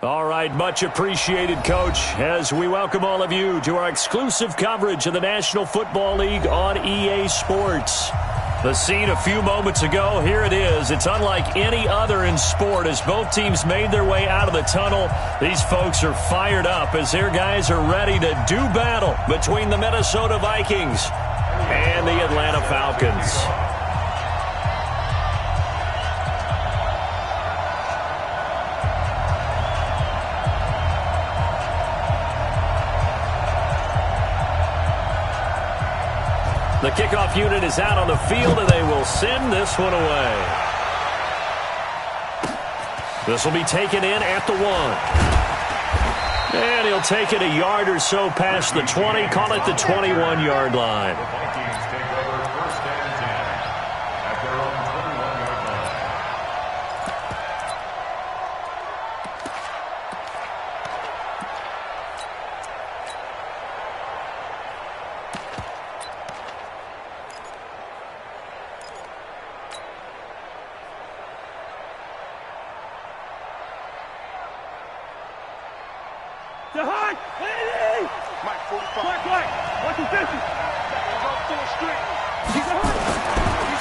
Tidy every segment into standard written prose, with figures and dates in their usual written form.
All right, much appreciated, Coach, as we welcome all of you to our exclusive coverage of the National Football League on EA Sports. The scene a few moments ago, here it is. It's unlike any other in sport as both teams made their way out of the tunnel. These folks are fired up as their guys are ready to do battle between the Minnesota Vikings and the Atlanta Falcons. The kickoff unit is out on the field, and they will send this one away. This will be taken in at the 1. And he'll take it a yard or so past the 20, call it the 21-yard line.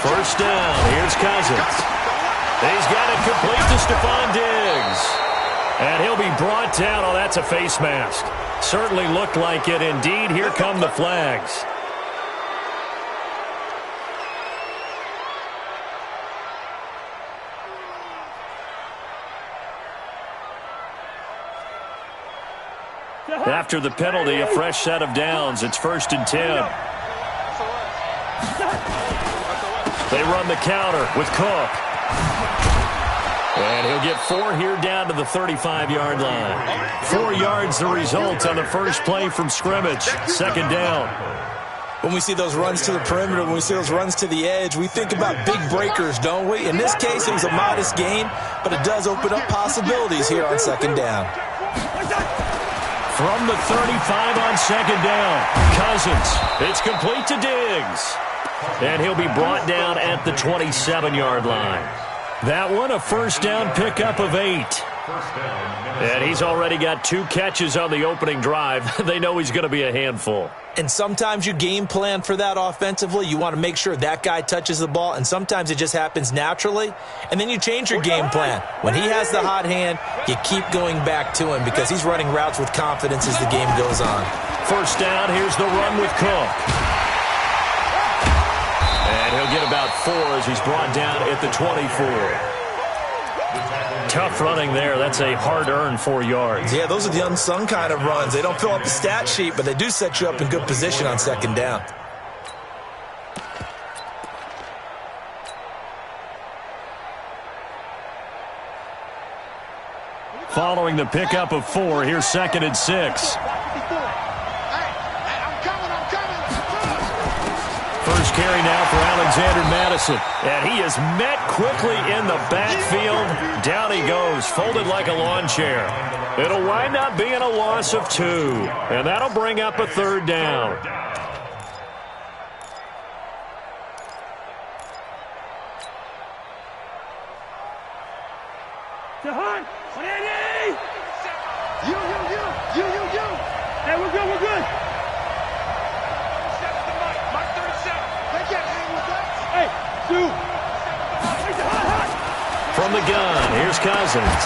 First down. Here's Cousins. He's got it complete to Stephon Diggs. And he'll be brought down. Oh, that's a face mask. Certainly looked like it. Indeed, here come the flags. After the penalty, a fresh set of downs. It's 1st and 10. They run the counter with Cook. And he'll get 4 here down to the 35-yard line. 4 yards the result on the first play from scrimmage. 2nd down. When we see those runs to the perimeter, when we see those runs to the edge, we think about big breakers, don't we? In this case, it was a modest gain, but it does open up possibilities here on 2nd down. From the 35 on 2nd down, Cousins. It's complete to Diggs. And he'll be brought down at the 27-yard line. That one, a first down pickup of 8. And he's already got 2 catches on the opening drive. They know he's going to be a handful. And sometimes you game plan for that offensively. You want to make sure that guy touches the ball, and sometimes it just happens naturally. And then you change your game plan. When he has the hot hand, you keep going back to him because he's running routes with confidence as the game goes on. First down, here's the run with Cook. And he'll get about 4 as he's brought down at the 24. Tough running there. That's a hard-earned 4 yards. Yeah, those are the unsung kind of runs. They don't fill up the stat sheet, but they do set you up in good position on 2nd down. Following the pickup of 4, here's 2nd and 6. First carry now for Alexander Madison. And he is met quickly in the backfield. Down he goes, folded like a lawn chair. It'll wind up being a loss of 2. And that'll bring up a 3rd down. Hey, we're good, we're good. Hey, dude. From the gun, here's Cousins.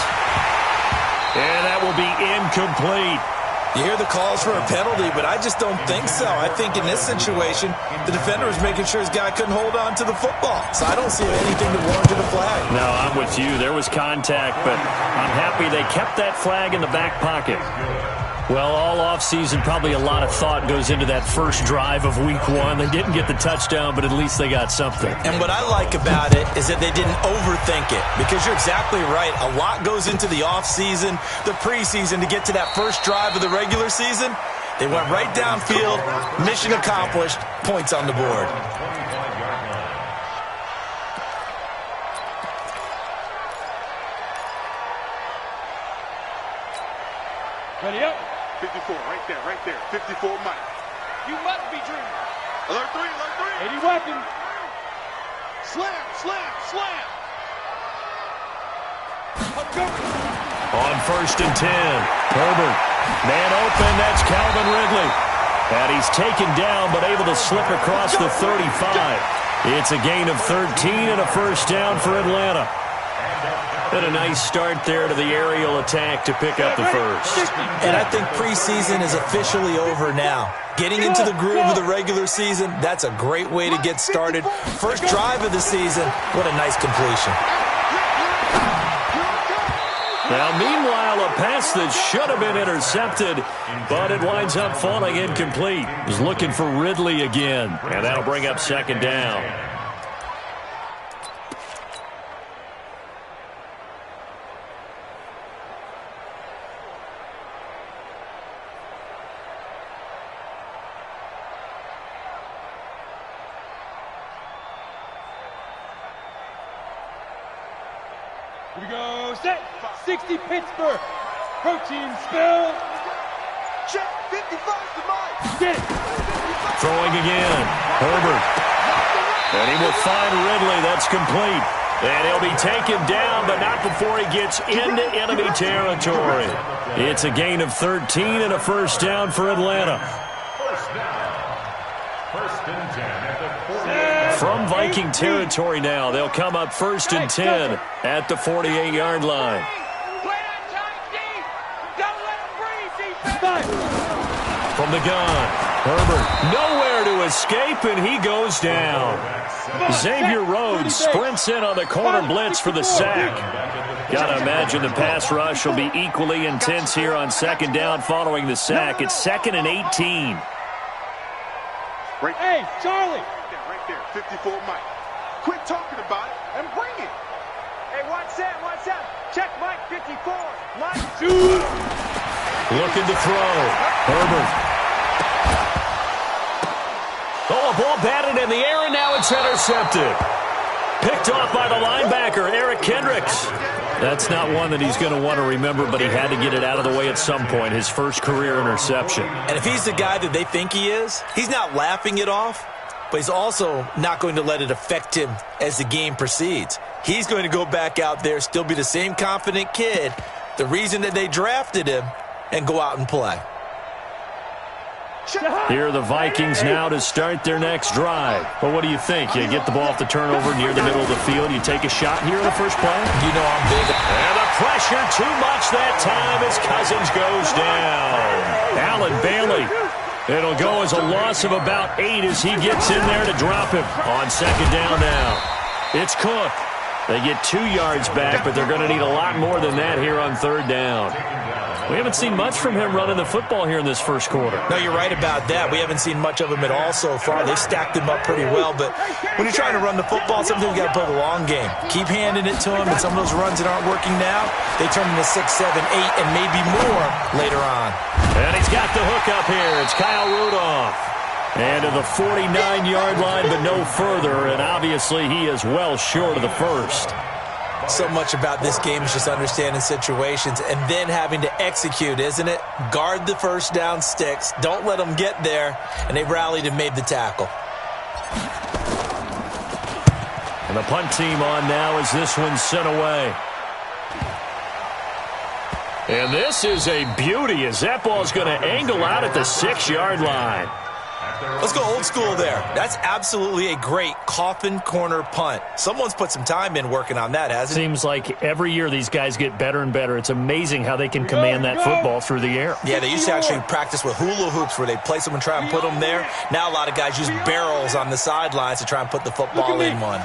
And that will be incomplete. You hear the calls for a penalty, but I just don't think so. I think in this situation, the defender was making sure his guy couldn't hold on to the football. So I don't see anything to warrant a flag. No, I'm with you. There was contact, but I'm happy they kept that flag in the back pocket. Well, all offseason, probably a lot of thought goes into that first drive of Week 1. They didn't get the touchdown, but at least they got something. And what I like about it is that they didn't overthink it, because you're exactly right. A lot goes into the offseason, the preseason, to get to that first drive of the regular season. They went right downfield, mission accomplished, points on the board. Ready up. 54, right there. 54, Mike. You must be dreaming. Alert 3. 80 weapon. Slam. Let's go. On 1st and 10. Herbert. Man open. That's Calvin Ridley. And he's taken down but able to slip across the 35. It's a gain of 13 and a first down for Atlanta. And a nice start there to the aerial attack to pick up the first. And I think preseason is officially over now. Getting into the groove of the regular season, that's a great way to get started. First drive of the season, what a nice completion. Now, meanwhile, a pass that should have been intercepted, but it winds up falling incomplete. Was looking for Ridley again, and that'll bring up 2nd down. Here we go, set, 60 Pittsburgh, protein spill, check, 55 to Mike, get it. Throwing again, Herbert, and he will find Ridley, that's complete. And he'll be taken down, but not before he gets into enemy territory. It's a gain of 13 and a first down for Atlanta. First and 10 at the 40. From Viking territory now, they'll come up 1st and 10 at the 48-yard line. From the gun, Herbert nowhere to escape, and he goes down. Xavier Rhodes sprints in on the corner blitz for the sack. Gotta imagine the pass rush will be equally intense here on 2nd down following the sack. It's 2nd and 18. Hey, Charlie. Right there, 54 Mike. Quit talking about it and bring it. Hey, watch that. Check Mike, 54. Mike, shoot. Looking to throw. Herbert. Oh, a ball batted in the air, and now it's intercepted. Picked off by the linebacker, Eric Kendricks. That's not one that he's going to want to remember, but he had to get it out of the way at some point, his first career interception. And if he's the guy that they think he is, he's not laughing it off, but he's also not going to let it affect him as the game proceeds. He's going to go back out there, still be the same confident kid, the reason that they drafted him, and go out and play. Here are the Vikings now to start their next drive. Well, what do you think? You get the ball off the turnover near the middle of the field. You take a shot here in the first play? You know I'm big. And the pressure too much that time as Cousins goes down. Allen Bailey. It'll go as a loss of about 8 as he gets in there to drop him on 2nd down now. It's Cook. They get 2 yards back, but they're going to need a lot more than that here on 3rd down. We haven't seen much from him running the football here in this first quarter. No, you're right about that. We haven't seen much of him at all so far. They've stacked him up pretty well, but when you're trying to run the football, sometimes you got to play the long game. Keep handing it to him, and some of those runs that aren't working now, they turn into 6, 7, 8, and maybe more later on. And he's got the hook up here. It's Kyle Rudolph. And to the 49-yard line, but no further, and obviously he is well short of the first. So much about this game is just understanding situations and then having to execute, isn't it? Guard the first down sticks. Don't let them get there. And they rallied and made the tackle. And the punt team on now as this one's sent away. And this is a beauty as that ball's going to angle out at the 6-yard line. Let's go old school there. That's absolutely a great coffin corner punt. Someone's put some time in working on that, hasn't it? Seems like every year these guys get better and better. It's amazing how they can command that football through the air. Yeah, they used to actually practice with hula hoops where they place them and try and put them there. Now a lot of guys use barrels on the sidelines to try and put the football in one.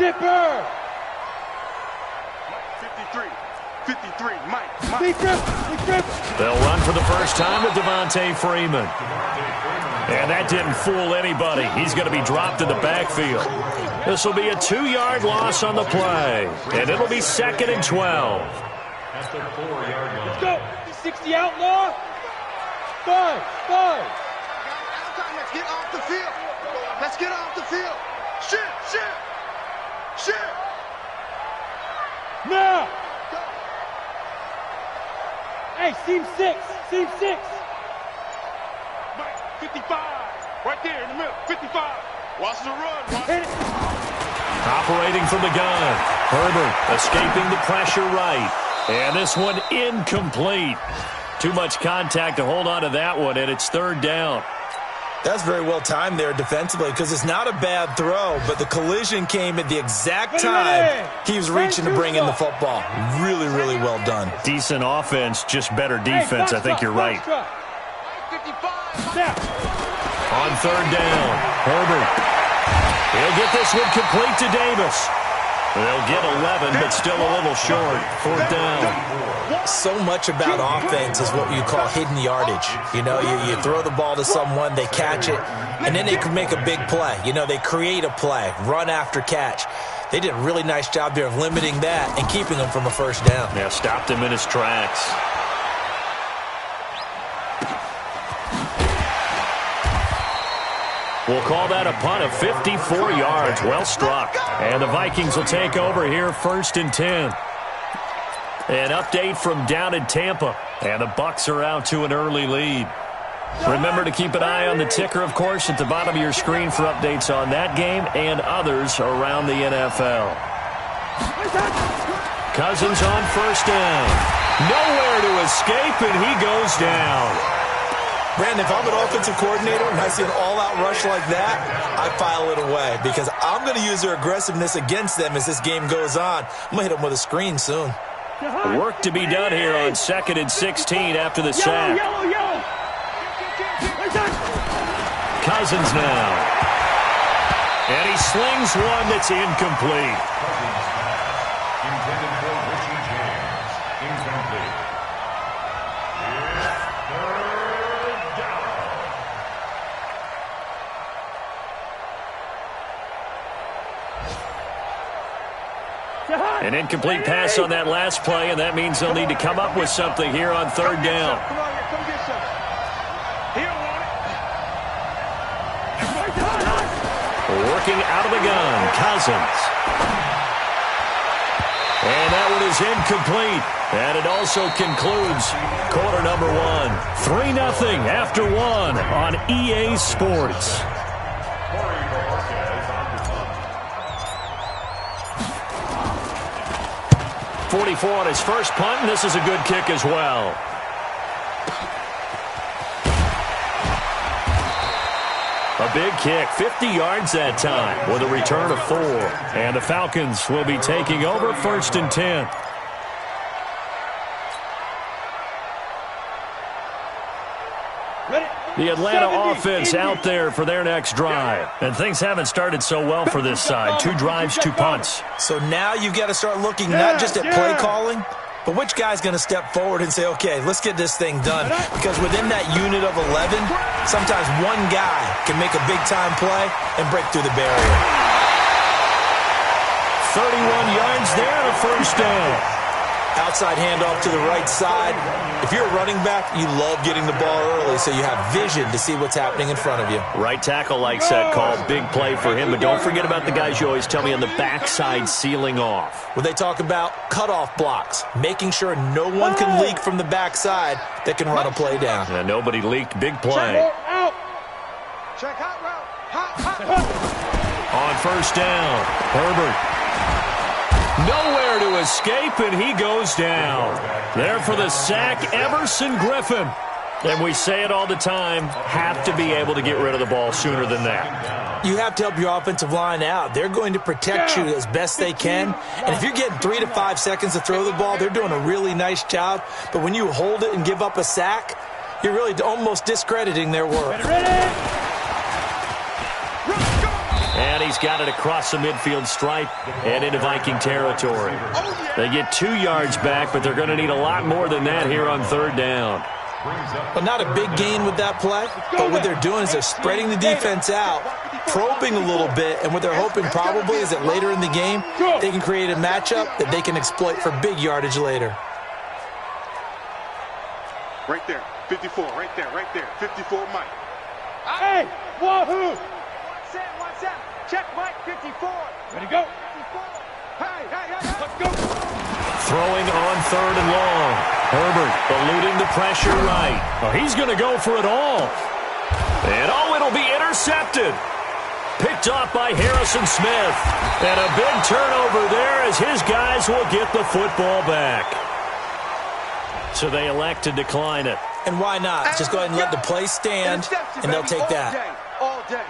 53, Mike. They'll run for the first time with Devontae Freeman. And that didn't fool anybody. He's going to be dropped in the backfield. This will be a 2-yard loss on the play. And it'll be 2nd and 12. Let's go. 60 outlaw. 5. Let's get off the field. Shit. Now. Hey, seam 6. Mike, 55. Right there in the middle. 55. Watch the run. Operating from the gun. Herbert escaping the pressure right. And this one incomplete. Too much contact to hold on to that one, and it's third down. That's very well timed there defensively because it's not a bad throw, but the collision came at the exact time he was reaching to bring in the football. Really, really well done. Decent offense, just better defense. I think you're right. On third down, Herbert. He'll get this one complete to Davis. They'll get 11, but still a little short. Fourth down. So much about offense is what you call hidden yardage. You know, you throw the ball to someone, they catch it, and then they can make a big play. You know, they create a play, run after catch. They did a really nice job there of limiting that and keeping him from a first down. Yeah, stopped him in his tracks. We'll call that a punt of 54 yards. Well struck. And the Vikings will take over here, 1st and 10. An update from down in Tampa. And the Bucs are out to an early lead. Remember to keep an eye on the ticker, of course, at the bottom of your screen for updates on that game and others around the NFL. Cousins on first down. Nowhere to escape, and he goes down. Brandon, if I'm an offensive coordinator and I see an all-out rush like that, I file it away because I'm going to use their aggressiveness against them as this game goes on. I'm going to hit them with a screen soon. Work to be done here on 2nd and 16 after the sack. Cousins now. And he slings one that's incomplete. Intended for Richie James. Incomplete. An incomplete pass on that last play, and that means they'll need to come up with something here on third down. Come on here, come get some. He don't want it. Working out of the gun, Cousins. And that one is incomplete. And it also concludes quarter number 1. 3-0 after 1 on EA Sports. 44 on his first punt, and this is a good kick as well. A big kick, 50 yards that time, with a return of 4. And the Falcons will be taking over 1st and 10. The Atlanta offense out there for their next drive. And things haven't started so well for this side. 2 drives, 2 punts. So now you've got to start looking not just at play calling, but which guy's going to step forward and say, okay, let's get this thing done. Because within that unit of 11, sometimes one guy can make a big-time play and break through the barrier. 31 yards there and a first down. Outside handoff to the right side. If you're a running back, you love getting the ball early so you have vision to see what's happening in front of you. Right tackle likes that call. Big play for him. But don't forget about the guys you always tell me on the backside sealing off. When they talk about cutoff blocks, making sure no one can leak from the backside that can run a play down. And nobody leaked. Big play. Check hot route. Hot. On first down, Herbert. Nowhere to escape, and he goes down. There for the sack, Everson Griffin. And we say it all the time, have to be able to get rid of the ball sooner than that. You have to help your offensive line out. They're going to protect you as best they can. And if you're getting 3 to 5 seconds to throw the ball, they're doing a really nice job. But when you hold it and give up a sack, you're really almost discrediting their work. And he's got it across the midfield stripe and into Viking territory. They get 2 yards back, but they're going to need a lot more than that here on third down. But not a big gain with that play. But what they're doing is they're spreading the defense out, probing a little bit, and what they're hoping probably is that later in the game, they can create a matchup that they can exploit for big yardage later. Right there, 54, right there, 54 Mike. Hey, wahoo! One set, check Mike, 54. Ready to go. 54. Hey, let's go. Throwing on third and long. Herbert eluding the pressure right. Oh, he's going to go for it all. And it'll be intercepted. Picked off by Harrison Smith. And a big turnover there as his guys will get the football back. So they elect to decline it. And why not? Just go ahead and let the play stand, and they'll take that. All day.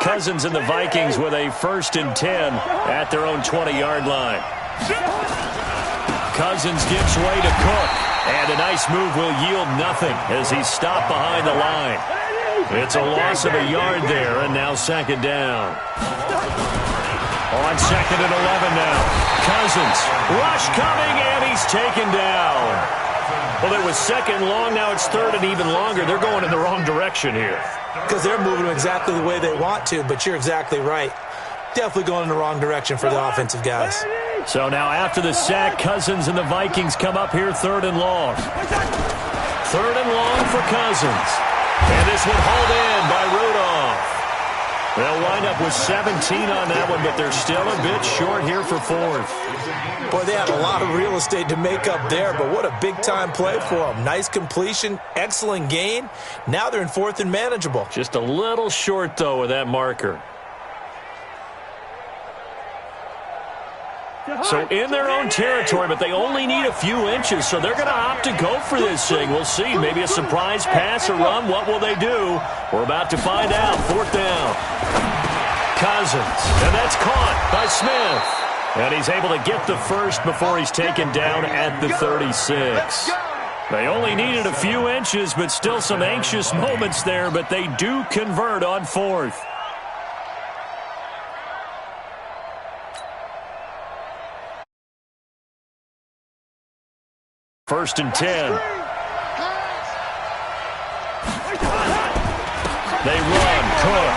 Cousins and the Vikings with a 1st and 10 at their own 20-yard line. Cousins gives way to Cook, and a nice move will yield nothing as he's stopped behind the line. It's a loss of a yard there, and now 2nd down. On 2nd and 11 now. Cousins, rush coming, and he's taken down. Well, it was 2nd long, now it's 3rd and even longer. They're going in the wrong direction here. Because they're moving exactly the way they want to, but you're exactly right. Definitely going in the wrong direction for the offensive guys. So now after the sack, Cousins and the Vikings come up here 3rd and long. 3rd and long for Cousins. And this one hauled in by Rudolph. They'll wind up with 17 on that one, but they're still a bit short here for 4th. Boy, they had a lot of real estate to make up there, but what a big-time play for them. Nice completion, excellent gain. Now they're in 4th and manageable. Just a little short, though, with that marker. So in their own territory, but they only need a few inches, so they're going to opt to go for this thing. We'll see. Maybe a surprise pass or run. What will they do? We're about to find out. 4th down. Cousins, and that's caught by Smith. And he's able to get the first before he's taken down at the 36. They only needed a few inches, but still some anxious moments there, but they do convert on 4th. First and 10. They run. Cook.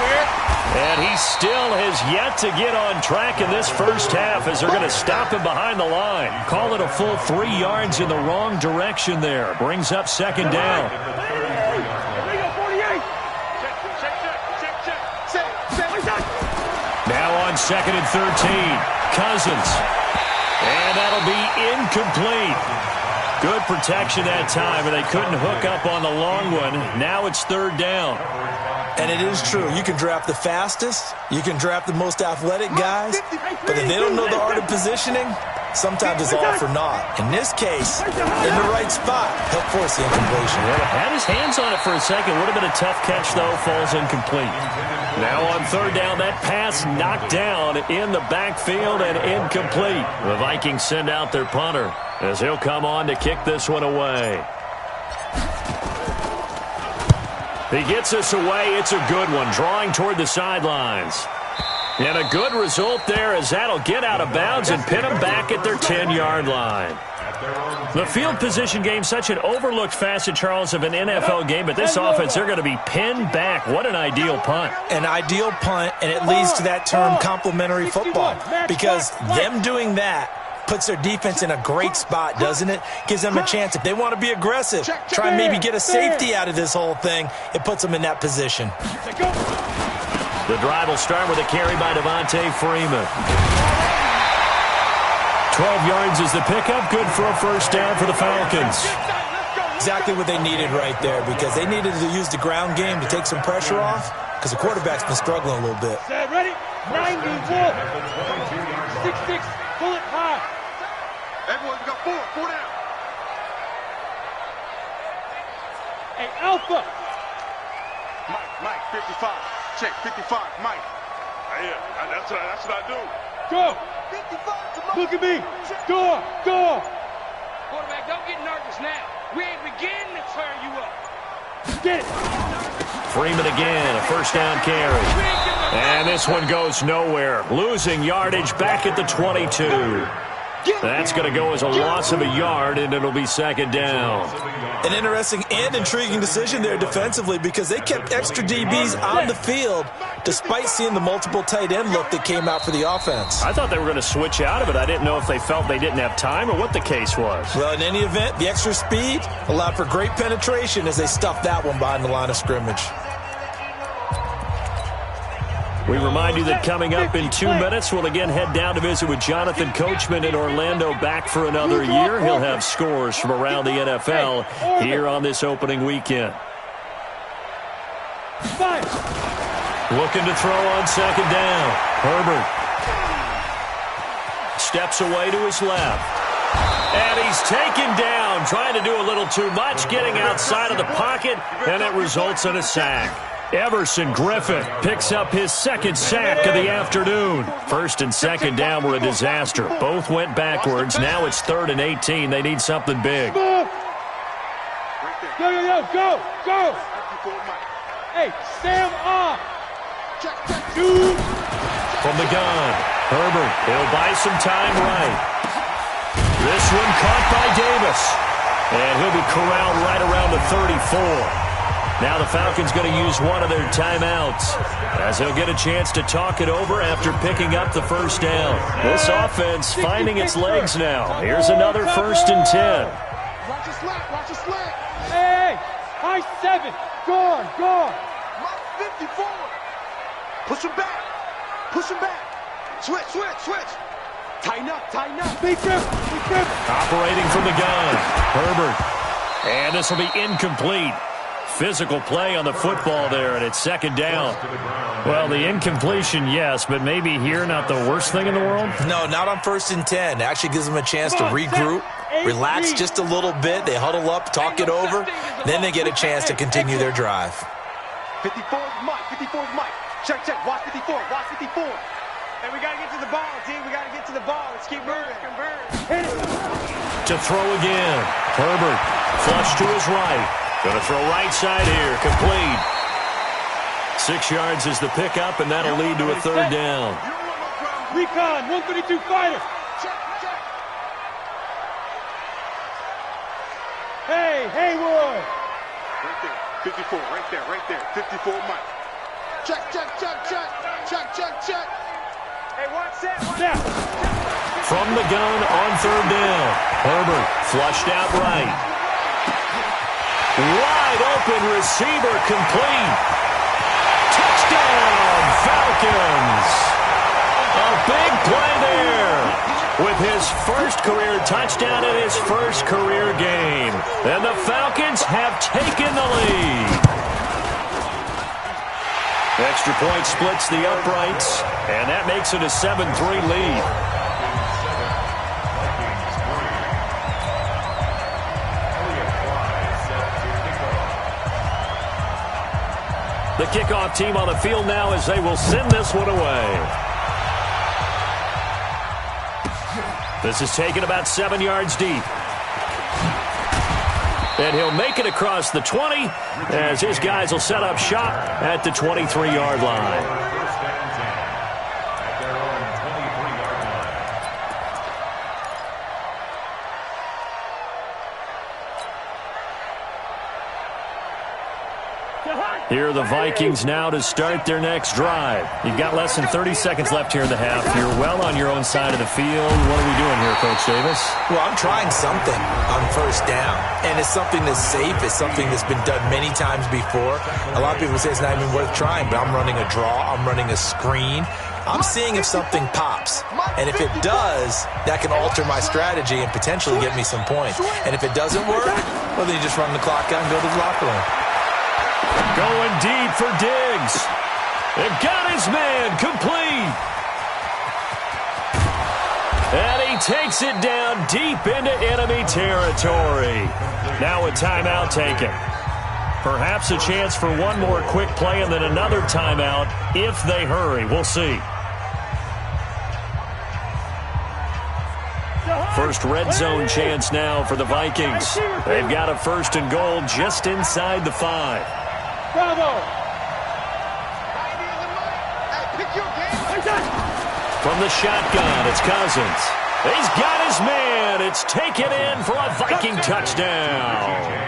And he still has yet to get on track in this first half as they're going to stop him behind the line. Call it a full 3 yards in the wrong direction there. Brings up 2nd down. Now on 2nd and 13. Cousins. And that'll be incomplete. Good protection that time, and they couldn't hook up on the long one. Now it's 3rd down. And it is true. You can draft the fastest. You can draft the most athletic guys. But if they don't know the art of positioning, sometimes it's all for naught. In this case, in the right spot, he'll force the incompletion. Well, had his hands on it for a second. Would have been a tough catch, though. Falls incomplete. Now on 3rd down, that pass knocked down in the backfield and incomplete. The Vikings send out their punter as he'll come on to kick this one away. He gets us away. It's a good one, drawing toward the sidelines. And a good result there as that'll get out of bounds and pin them back at their 10-yard line. The field position game, such an overlooked facet, Charles, of an NFL game, but this offense, they're going to be pinned back. What an ideal punt. An ideal punt, and it leads to that term complementary football, because them doing that puts their defense in a great spot, doesn't it? Gives them a chance. If they want to be aggressive, try and maybe get a safety out of this whole thing, it puts them in that position. The drive will start with a carry by Devontae Freeman. 12 yards is the pickup. Good for a 1st down for the Falcons. Exactly what they needed right there, because they needed to use the ground game to take some pressure off, because the quarterback's been struggling a little bit. Ready? 90 wolf. 6-6. Pull it high. Everyone, we got 4 down. Hey, Alpha. Mike, 55. Check, 55, Mike. Yeah, that's what I do. Go. 55, look at me. Go. Quarterback, don't get nervous now. We ain't beginning to turn you up. Get it. Freeman again, a 1st down carry. And this one goes nowhere. Losing yardage back at the 22. That's going to go as a loss of a yard, and it'll be 2nd down. An interesting and intriguing decision there defensively, because they kept extra DBs on the field despite seeing the multiple tight end look that came out for the offense. I thought they were going to switch out of it. I didn't know if they felt they didn't have time or what the case was. Well, in any event, the extra speed allowed for great penetration as they stuffed that one behind the line of scrimmage. We remind you that coming up in 2 minutes, we'll again head down to visit with Jonathan Coachman in Orlando, back for another year. He'll have scores from around the NFL here on this opening weekend. Looking to throw on 2nd down. Herbert. steps away to his left. And he's taken down, trying to do a little too much, getting outside of the pocket, and it results in a sack. Everson Griffin picks up his second sack of the afternoon. First and second down were a disaster. Both went backwards. Now it's 3rd and 18. They need something big. Go, go. Hey, Sam off. Dude. From the gun, Herbert, he'll buy some time right. This one caught by Davis. And he'll be corralled right around the 34. Now the Falcons going to use one of their timeouts as he'll get a chance to talk it over after picking up the first down. This offense finding its legs now. Here's another 1st and 10. Watch your slack. Hey, high 7. Guard. Mark 54. Push him back. Switch. Tighten up. Big grip. Operating from the gun, Herbert. And this will be incomplete. Physical play on the football there, and it's 2nd down. Well, the incompletion, yes, but maybe here not the worst thing in the world? No, not on 1st and 10. It actually gives them a chance to regroup, relax just a little bit. They huddle up, talk it over. Then they get a chance to continue their drive. 54's Mike. Check. Watch 54. Hey, we got to get to the ball, team. Let's keep moving. To throw again. Herbert, flush to his right. Going to throw right side here. Complete. 6 yards is the pickup, and that'll lead to a 3rd down. Recon, 132 fighter. Check. Hey, Haywood. Right there. 54, right there. 54 Mike. Check. Hey, watch that. From the gun on 3rd down. Herbert flushed out right. Wide open receiver complete. Touchdown, Falcons. A big play there with his first career touchdown in his first career game. And the Falcons have taken the lead. Extra point splits the uprights, and that makes it a 7-3 lead. The kickoff team on the field now as they will send this one away. This is taken about 7 yards deep. And he'll make it across the 20 as his guys will set up shop at the 23-yard line. Here are the Vikings now to start their next drive. You've got less than 30 seconds left here in the half. You're well on your own side of the field. What are we doing here, Coach Davis? Well, I'm trying something on 1st down, and it's something that's safe. It's something that's been done many times before. A lot of people say it's not even worth trying, but I'm running a draw. I'm running a screen. I'm seeing if something pops. And if it does, that can alter my strategy and potentially get me some points. And if it doesn't work, well, then you just run the clock out and go to the locker room. Going deep for Diggs. They've got his man complete. And he takes it down deep into enemy territory. Now a timeout taken. Perhaps a chance for one more quick play and then another timeout if they hurry. We'll see. First red zone chance now for the Vikings. They've got a 1st and goal just inside the 5. Bravo! From the shotgun, it's Cousins. He's got his man. It's taken in for a Viking touchdown.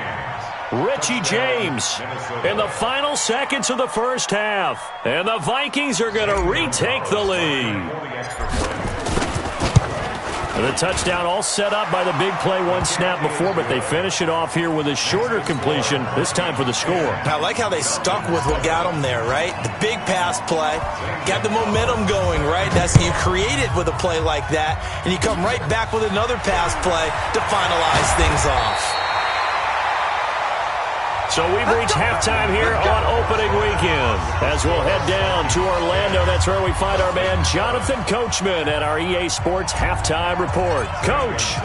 Richie James in the final seconds of the first half. And the Vikings are going to retake the lead. The touchdown all set up by the big play one snap before, but they finish it off here with a shorter completion, this time for the score. I like how they stuck with what got them there, right? The big pass play, got the momentum going, right? That's you create it with a play like that, and you come right back with another pass play to finalize things off. So we've reached halftime here on opening weekend. As we'll head down to Orlando, that's where we find our man Jonathan Coachman at our EA Sports Halftime Report. Coach,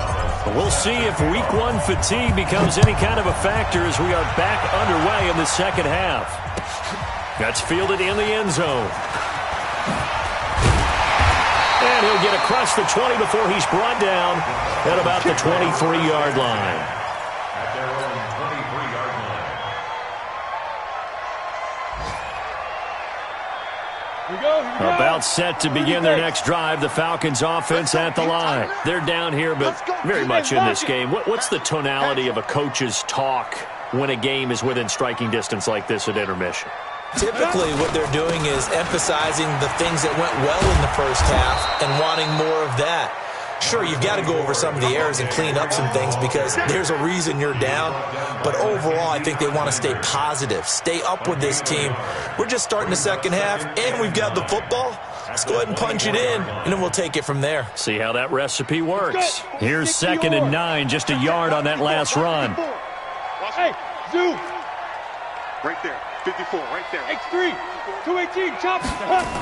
we'll see if Week 1 fatigue becomes any kind of a factor as we are back underway in the second half. That's fielded in the end zone. And he'll get across the 20 before he's brought down at about the 23-yard line. At their own 23-yard line. Here we go. About set to begin their next drive, the Falcons offense at the line. They're down here, but very much in this game. What's the tonality of a coach's talk when a game is within striking distance like this at intermission? Typically, what they're doing is emphasizing the things that went well in the first half and wanting more of that. Sure, you've got to go over some of the errors and clean up some things because there's a reason you're down. But overall, I think they want to stay positive, stay up with this team. We're just starting the second half, and we've got the football. Let's go ahead and punch it in, and then we'll take it from there. See how that recipe works. Here's 2nd and 9, just a yard on that last run. Hey, zoom. Right there. 54, right there. X3, 218, chop.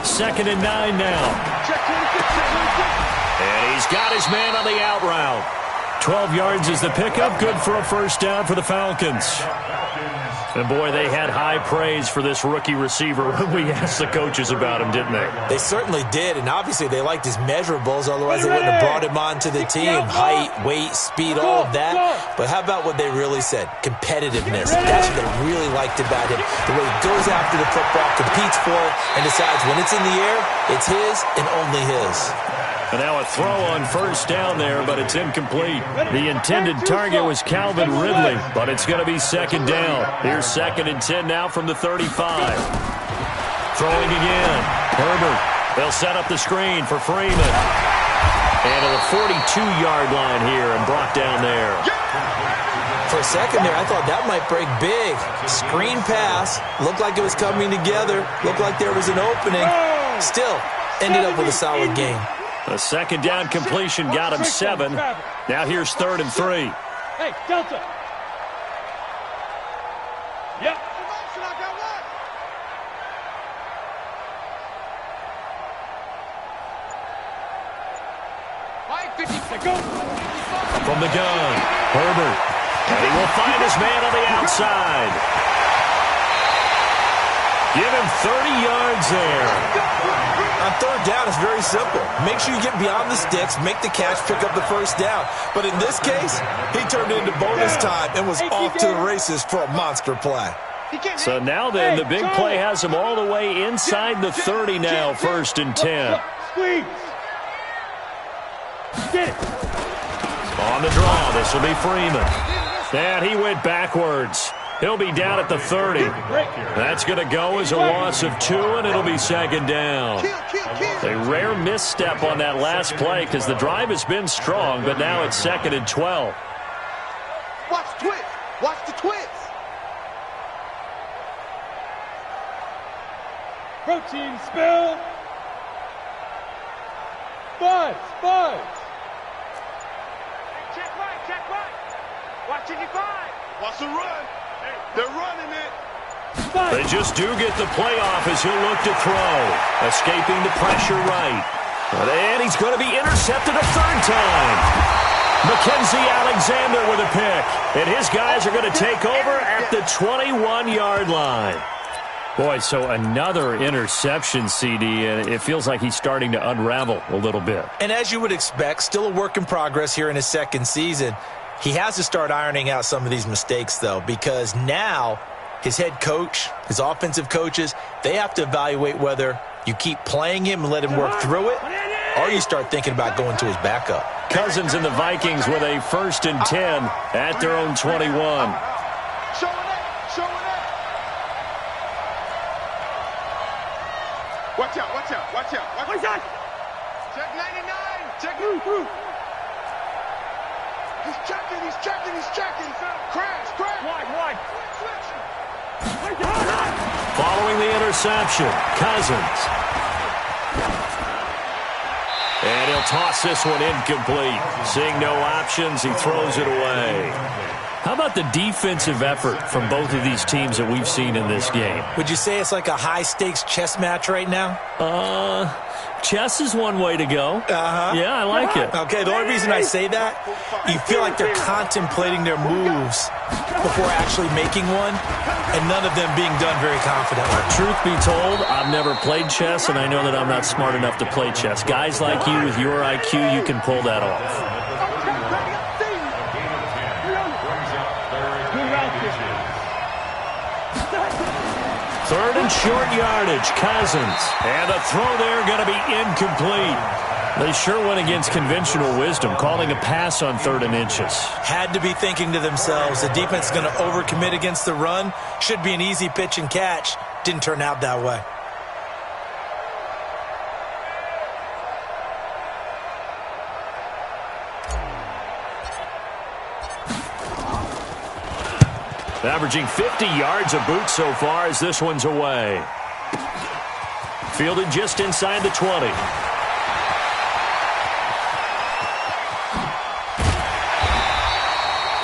2nd and 9 now. Check 26. And he's got his man on the out route. 12 yards is the pickup. Good for a first down for the Falcons. And, boy, they had high praise for this rookie receiver when we asked the coaches about him, didn't they? They certainly did, and obviously they liked his measurables. Otherwise, they wouldn't have brought him onto the team. Height, weight, speed, all of that. But how about what they really said? Competitiveness. That's what they really liked about him. The way he goes after the football, competes for it, and decides when it's in the air, it's his and only his. And now a throw on first down there, but it's incomplete. The intended target was Calvin Ridley, but it's going to be second down. Here's 2nd and 10 now from the 35. Throwing again. Herbert. They'll set up the screen for Freeman. And to the 42-yard line here and brought down there. For a second there, I thought that might break big. Screen pass. Looked like it was coming together. Looked like there was an opening. Still, ended up with a solid game. A second down completion got him 7. Now here's 3rd and 3. Hey, Delta. Yep. From the gun, Herbert. And he will find his man on the outside. Give him 30 yards there. On third down, it's very simple. Make sure you get beyond the sticks, make the catch, pick up the first down. But in this case, he turned into bonus time and was off to the races for a monster play. So now then, the big play has him all the way inside the 30 now, 1st and 10. Squeeze. Get it. On the draw, this will be Freeman. And he went backwards. He'll be down at the 30. That's going to go as a loss of 2, and it'll be second down. A rare misstep on that last play because the drive has been strong, but now it's 2nd and 12. Watch twist. Watch the twist. Protein spill. Buzz. Check right. Watch it, 5. Watch the run. They're running it. They just do get the playoff as he'll look to throw. Escaping the pressure right. And he's going to be intercepted a 3rd time. Mackenzie Alexander with a pick. And his guys are going to take over at the 21-yard line. Boy, so another interception, CD, and it feels like he's starting to unravel a little bit. And as you would expect, still a work in progress here in his second season. He has to start ironing out some of these mistakes, though, because now his head coach, his offensive coaches, they have to evaluate whether you keep playing him and let him work through it, or you start thinking about going to his backup. Cousins and the Vikings with a 1st and 10 at their own 21. Show it up. Watch out. Check 99. Check through. He's checking. Crash. Wide. Following the interception, Cousins. And he'll toss this one incomplete. Seeing no options, he throws it away. How about the defensive effort from both of these teams that we've seen in this game? Would you say it's like a high-stakes chess match right now? Chess is one way to go. Yeah, I like it. Okay, the only reason I say that, you feel like they're contemplating their moves before actually making one, and none of them being done very confidently. Truth be told, I've never played chess, and I know that I'm not smart enough to play chess. Guys like you with your IQ, you can pull that off. Third and short yardage, Cousins. And the throw there going to be incomplete. They sure went against conventional wisdom, calling a pass on 3rd and inches. Had to be thinking to themselves, the defense is going to overcommit against the run. Should be an easy pitch and catch. Didn't turn out that way. Averaging 50 yards a boot so far as this one's away. Fielded just inside the 20.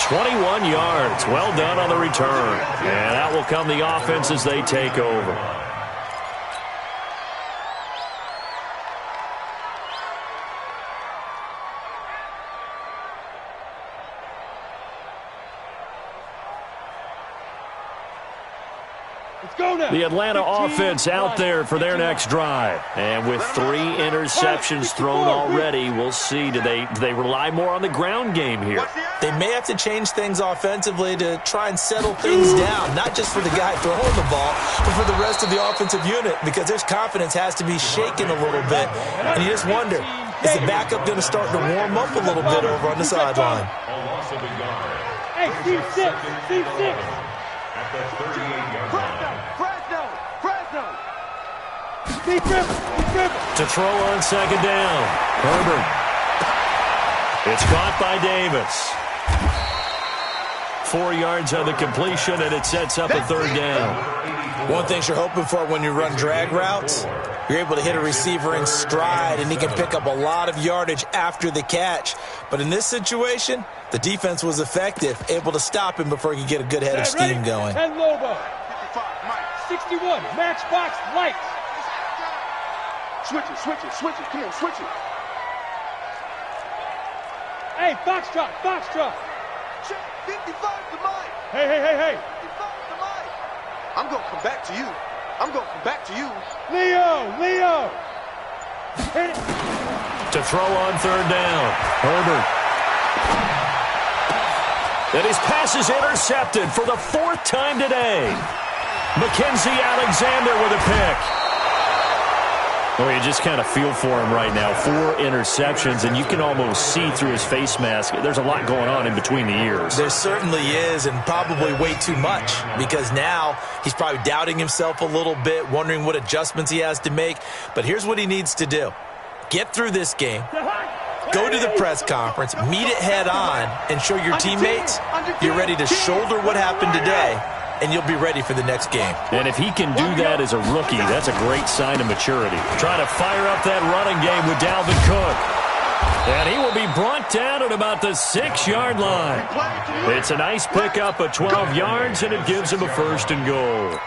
"21 yards. Well done on the return. And that will come the offense as they take over. The Atlanta offense out there for their next drive. And with 3 interceptions thrown already, we'll see. Do they rely more on the ground game here? They may have to change things offensively to try and settle things down, not just for the guy throwing the ball, but for the rest of the offensive unit, because their confidence has to be shaken a little bit. And you just wonder, is the backup going to start to warm up a little bit over on the sideline? Hey, Steve 6. At the 38-yard line. To throw on 2nd down. Herbert. It's caught by Davis. 4 yards on the completion, and it sets up a 3rd down. One thing you're hoping for when you run drag routes, you're able to hit a receiver in stride, and he can pick up a lot of yardage after the catch. But in this situation, the defense was effective, able to stop him before he could get a good head of steam going. And Lobo. 61, matchbox lights. Switch it. Come on, switch it. Hey, Foxtrot. 55 to Mike. Hey. 55 to Mike. I'm going to come back to you. Leo. Hit it. To throw on 3rd down. Herbert. And his pass is intercepted for the 4th time today. Mackenzie Alexander with a pick. Oh, you just kind of feel for him right now. 4 interceptions, and you can almost see through his face mask. There's a lot going on in between the ears. There certainly is, and probably way too much, because now he's probably doubting himself a little bit, wondering what adjustments he has to make. But here's what he needs to do. Get through this game. Go to the press conference, meet it head on, and show your teammates you're ready to shoulder what happened today, and you'll be ready for the next game. And if he can do that as a rookie, that's a great sign of maturity. Trying to fire up that running game with Dalvin Cook. And he will be brought down at about the 6-yard line. It's a nice pickup of 12 yards, and it gives him a 1st and goal.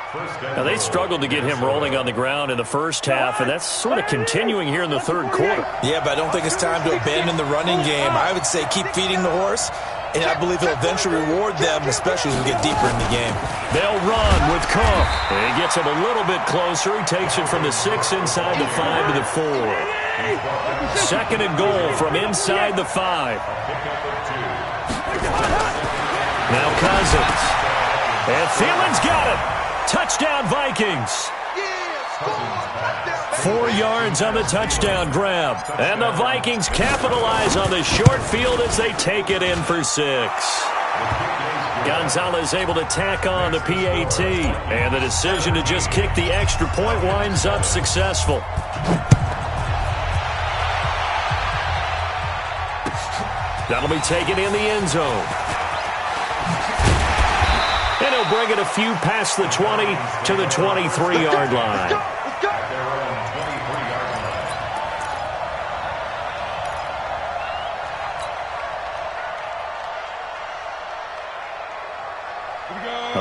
Now, they struggled to get him rolling on the ground in the first half, and that's sort of continuing here in the 3rd quarter. Yeah, but I don't think it's time to abandon the running game. I would say keep feeding the horse, and I believe he'll eventually reward them, especially as we get deeper in the game. They'll run with Cook. He gets him a little bit closer. He takes it from the 6 inside the 5 to the 4. 2nd and goal from inside the 5. Now Cousins. And Thielman's got it. Touchdown, Vikings. 4 yards on the touchdown grab. And the Vikings capitalize on the short field as they take it in for 6. Gonzalez able to tack on the PAT. And the decision to just kick the extra point winds up successful. That'll be taken in the end zone. And he'll bring it a few past the 20 to the 23-yard line.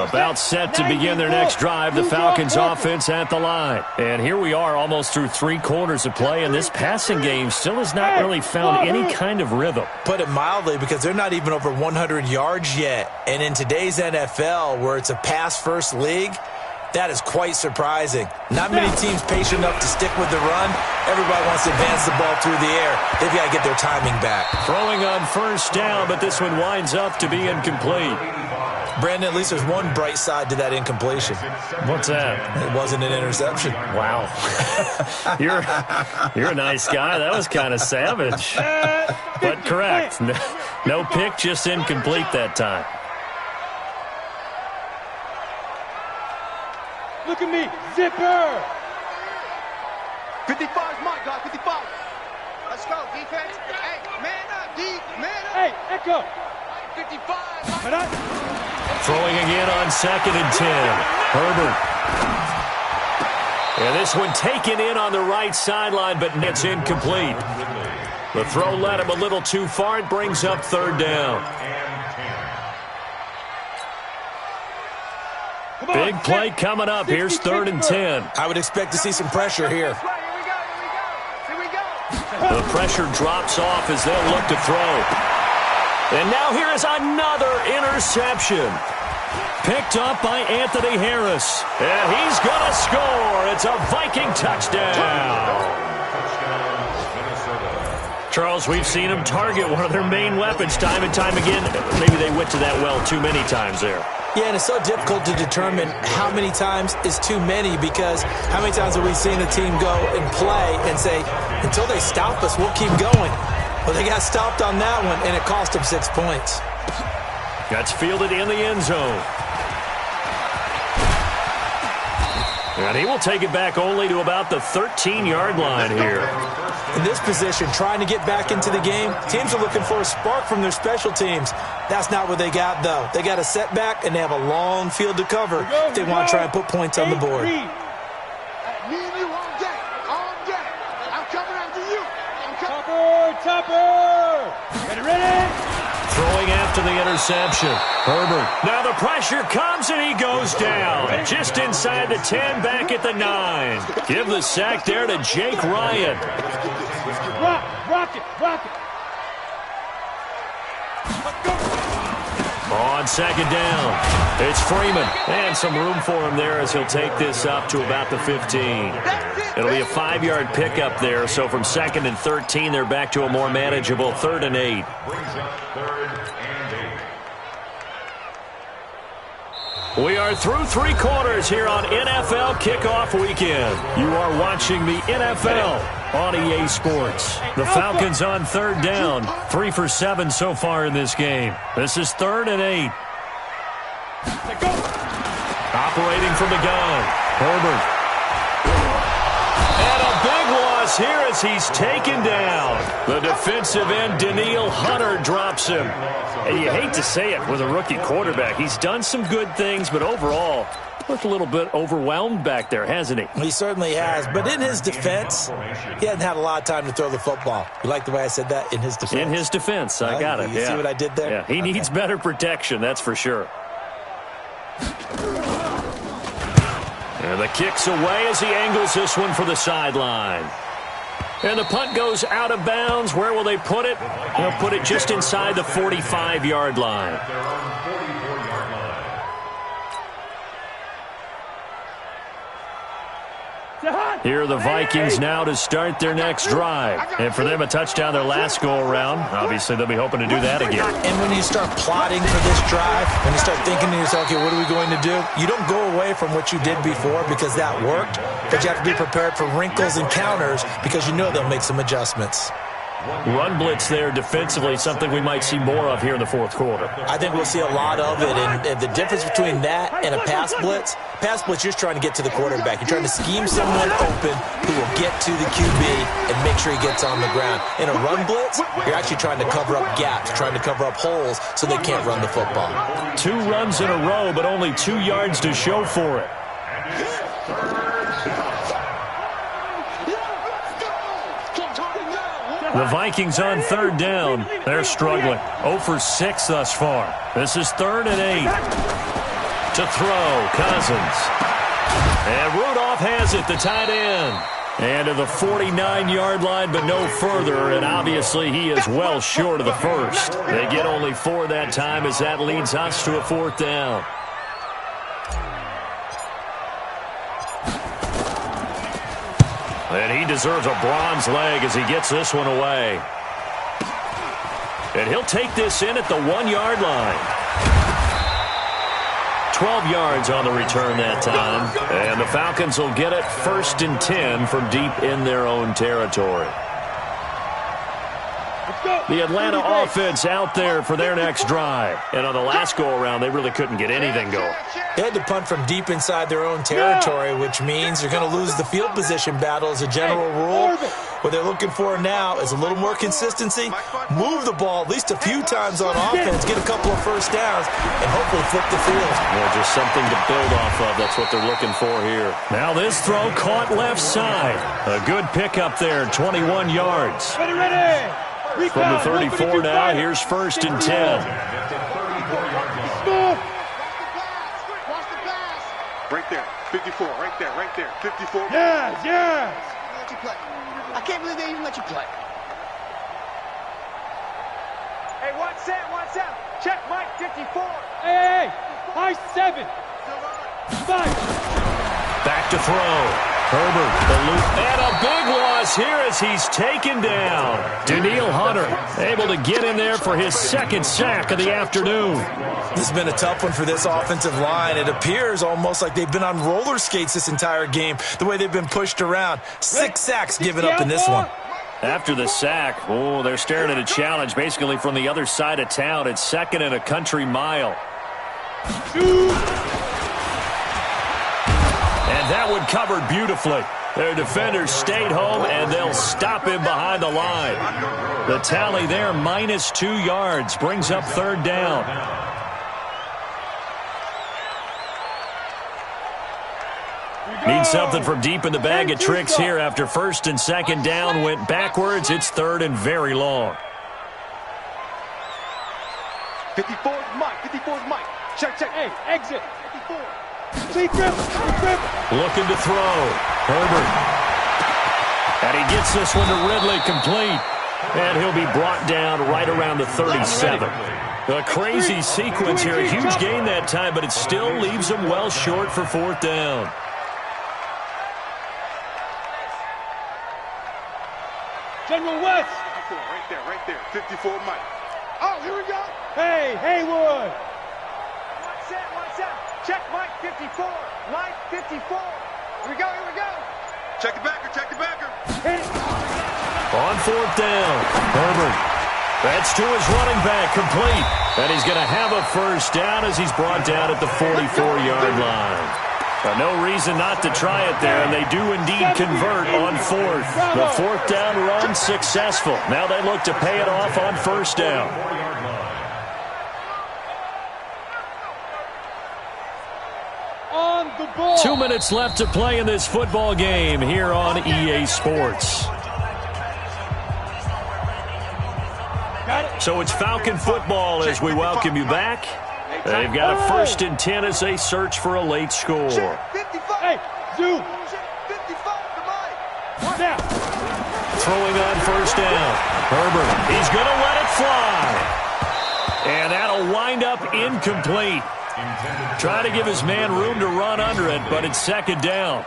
About set to begin their next drive, the Falcons offense at the line. And here we are almost through 3 quarters of play, and this passing game still has not really found any kind of rhythm. Put it mildly, because they're not even over 100 yards yet. And in today's NFL, where it's a pass-first league, that is quite surprising. Not many teams patient enough to stick with the run. Everybody wants to advance the ball through the air. They've got to get their timing back. Throwing on first down, but this one winds up to be incomplete. Brandon, at least there's one bright side to that incompletion. What's that? It wasn't an interception. Wow. You're a nice guy. That was kind of savage. But correct. No pick, just incomplete that time. Look at me, zipper. 55 is my guy, 55. Let's go, defense. Hey, man up, D, man up. Hey, echo. 55. Man up. Throwing again on 2nd and 10. Herbert. And this one taken in on the right sideline, but it's incomplete. The throw led him a little too far. It brings up 3rd down. Big play coming up. Here's 3rd and 10. I would expect to see some pressure here. Here we go. The pressure drops off as they'll look to throw. And now here is another interception. Picked up by Anthony Harris. And he's going to score. It's a Viking touchdown. Charles, we've seen them target one of their main weapons time and time again. Maybe they went to that well too many times there. Yeah, and it's so difficult to determine how many times is too many, because how many times have we seen a team go and play and say, until they stop us, we'll keep going. Well, they got stopped on that one, and it cost them 6 points. That's fielded in the end zone. And he will take it back only to about the 13-yard line here. In this position, trying to get back into the game, teams are looking for a spark from their special teams. That's not what they got, though. They got a setback, and they have a long field to cover if they want to try and put points on the board. Me and you all day. I'm coming after you. Topper. Ready? Throwing after the interception. Herbert. Now the pressure comes and he goes down. Just inside the 10, back at the 9. Give the sack there to Jake Ryan. Rock it. On 2nd down, it's Freeman. And some room for him there as he'll take this up to about the 15. It'll be a 5-yard pickup there. So from 2nd and 13, they're back to a more manageable 3rd and 8. We are through 3 quarters here on NFL Kickoff Weekend. You are watching the NFL on EA Sports. The Falcons on 3rd down. 3 for 7 so far in this game. This is 3rd and 8. Operating from the gun. Herbert. And a big loss here as he's taken down. The defensive end, Daniil Hunter, drops him. And you hate to say it with a rookie quarterback. He's done some good things, but overall, looked a little bit overwhelmed back there, hasn't he? He certainly has. But in his defense, he hasn't had a lot of time to throw the football. You like the way I said that? In his defense. In his defense. I got it. You see what I did there? Yeah, he needs better protection, that's for sure. And the kick's away as he angles this one for the sideline. And the punt goes out of bounds. Where will they put it? They'll put it just inside the 45-yard line. Here are the Vikings now to start their next drive. And for them, a touchdown their last go-around. Obviously, they'll be hoping to do that again. And when you start plotting for this drive, when you start thinking to yourself, okay, what are we going to do? You don't go away from what you did before because that worked, but you have to be prepared for wrinkles and counters because you know they'll make some adjustments. Run blitz there defensively, something we might see more of here in the 4th quarter. I think we'll see a lot of it, and the difference between that and a pass blitz, you're just trying to get to the quarterback. You're trying to scheme someone open who will get to the QB and make sure he gets on the ground. In a run blitz, you're actually trying to cover up gaps, trying to cover up holes so they can't run the football. 2 runs in a row, but only 2 yards to show for it. The Vikings on 3rd down. They're struggling. 0 for 6 thus far. This is 3rd and 8. To throw, Cousins. And Rudolph has it, the tight end. And to the 49-yard line, but no further. And obviously he is well short of the first. They get only 4 that time as that leads us to a 4th down. And he deserves a bronze leg as he gets this one away. And he'll take this in at the 1-yard line. 12 yards on the return that time. And the Falcons will get it 1st and 10 from deep in their own territory. The Atlanta offense out there for their next drive. And on the last go-around, they really couldn't get anything going. They had to punt from deep inside their own territory, which means you're going to lose the field position battle as a general rule. What they're looking for now is a little more consistency, move the ball at least a few times on offense, get a couple of first downs, and hopefully flip the field. Yeah, just something to build off of. That's what they're looking for here. Now this throw caught left side. A good pickup there, 21 yards. Ready. From the 34 now, here's 1st and 10. Right there, 54, right there, 54. Yes. Let you play. I can't believe they even let you play. Hey, 1 7. Check Mike 54. Hey. High 7. 5. Back to throw. Herbert, the loop, and a big loss here as he's taken down. Daniil Hunter able to get in there for his 2nd sack of the afternoon. This has been a tough one for this offensive line. It appears almost like they've been on roller skates this entire game, the way they've been pushed around. 6 sacks given up in this one. After the sack, they're staring at a challenge basically from the other side of town. It's 2nd and a country mile. And that one covered beautifully. Their defenders stayed home, and they'll stop him behind the line. The tally there, -2 yards, brings up 3rd down. Need something from deep in the bag of tricks here after 1st and 2nd down went backwards. It's 3rd and very long. 54's Mike. Check. Hey, exit. 54. Looking to throw. Herbert. And he gets this one to Ridley complete. And he'll be brought down right around the 37. A crazy sequence here. A huge gain that time, but it still leaves him well short for 4th down. General West. 54, right there. 54 Mike. Oh, here we go. Hey, Haywood. 1 7. Check Mike 54. Mike 54. Here we go. Check the backer. Hit it. On 4th down, Herbert. That's to his running back, complete. And he's going to have a 1st down as he's brought down at the 44-yard line. No reason not to try it there, and they do indeed convert on 4th. The 4th down run successful. Now they look to pay it off on 1st down. On the ball. 2 minutes left to play in this football game here on EA Sports. So it's Falcon football as we welcome you back. They've got a 1st and 10 as they search for a late score. 55. Hey, Zoo. 55 to Mike. Now. Throwing on 1st down. Herbert, he's going to let it fly. And that'll wind up incomplete. Try to give his man room to run under it, but it's 2nd down.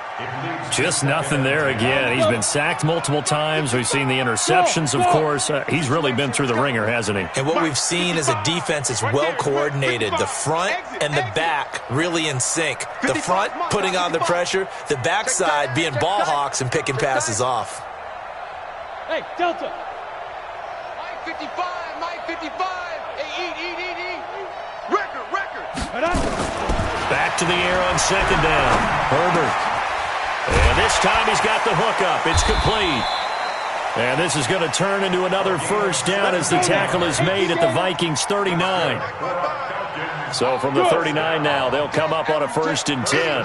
Just nothing there again. He's been sacked multiple times. We've seen the interceptions, of course. He's really been through the ringer, hasn't he? And what we've seen is a defense that's well coordinated. The front and the back really in sync. The front putting on the pressure, the backside being ball hawks and picking passes off. Hey, Delta. Mike 55. Mike 55. Hey, eat. Record. Back to the air on 2nd down. Herbert. And this time he's got the hookup. It's complete. And this is going to turn into another 1st down as the tackle is made at the Vikings 39. So from the 39 now, they'll come up on a 1st and 10.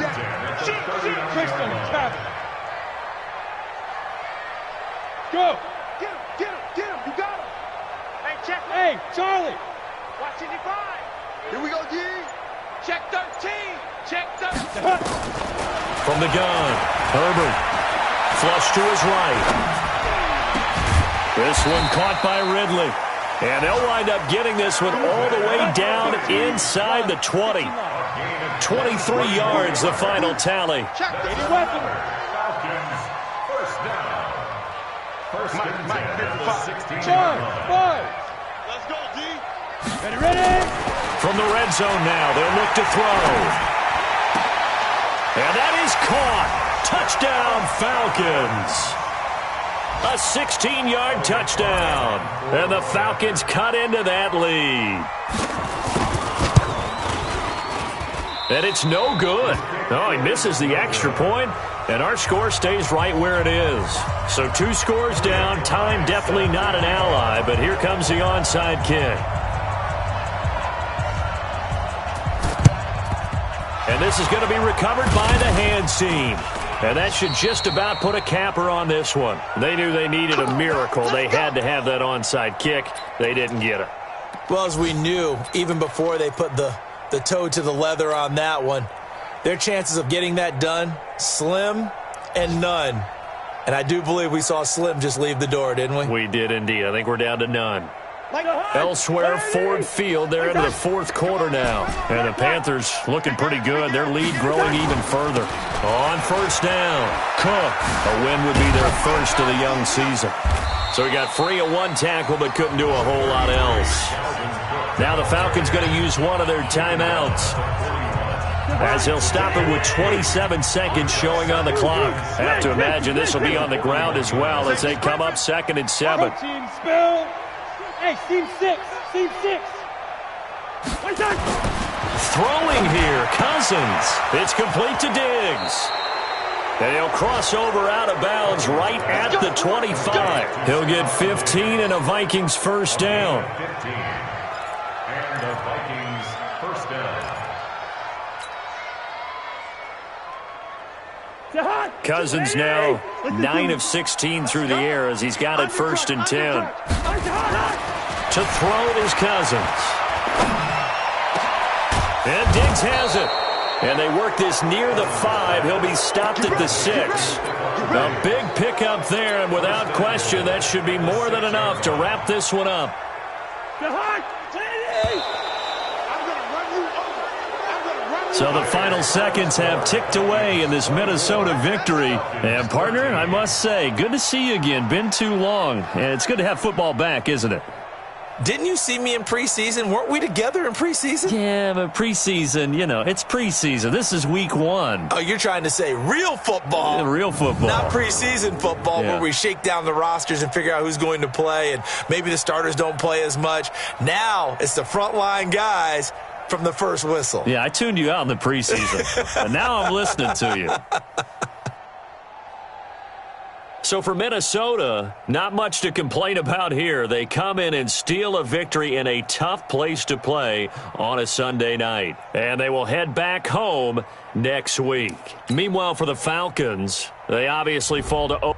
Go. Get him. You got him. Hey, check. Hey, Charlie. Watch 55. Here we go, G. Check 13. Check 13. From the gun, Herbert. Flush to his right. This one caught by Ridley. And they'll wind up getting this one all the way down inside the 20. 23 yards, the final tally. Check. Any weapon. Mike, 55. Charge. 5. Let's go, D. Ready. From the red zone now, they'll look to throw. And that is caught. Touchdown, Falcons. A 16-yard touchdown. And the Falcons cut into that lead. And it's no good. Oh, he misses the extra point, and our score stays right where it is. So 2 scores down. Time definitely not an ally, but here comes the onside kick. And this is going to be recovered by the hands team. And that should just about put a capper on this one. They knew they needed a miracle. They had to have that onside kick. They didn't get it. Well, as we knew, even before they put the toe to the leather on that one, their chances of getting that done, slim and none. And I do believe we saw Slim just leave the door, didn't we? We did indeed. I think we're down to none. Elsewhere, Ford Field, they're into the 4th quarter now. And the Panthers looking pretty good. Their lead growing even further. On first down, Cook. A win would be their first of the young season. So he got free of 1 tackle but couldn't do a whole lot else. Now the Falcons going to use one of their timeouts, as he'll stop it with 27 seconds showing on the clock. I have to imagine this will be on the ground as well as they come up 2nd and 7. Team spill. Hey, team 6. Team 6. Throwing here, Cousins. It's complete to Diggs. And he'll cross over out of bounds right at the 25. He'll get 15 and a Vikings first down. And the Vikings first down. Cousins now 9 of 16 through the air as he's got it 1st and 10. To throw it is Cousins. And Diggs has it. And they work this near the 5. He'll be stopped at the 6. A big pickup there, and without question, that should be more than enough to wrap this one up. So the final seconds have ticked away in this Minnesota victory. And, partner, I must say, good to see you again. Been too long. And it's good to have football back, isn't it? Didn't you see me in preseason? Weren't we together in preseason? Yeah, but preseason, you know, it's preseason. This is week 1. Oh, you're trying to say real football. Yeah, real football. Not preseason football where we shake down the rosters and figure out who's going to play, and maybe the starters don't play as much. Now it's the frontline guys from the first whistle. Yeah, I tuned you out in the preseason. And now I'm listening to you. So for Minnesota, not much to complain about here. They come in and steal a victory in a tough place to play on a Sunday night. And they will head back home next week. Meanwhile, for the Falcons, they obviously fall to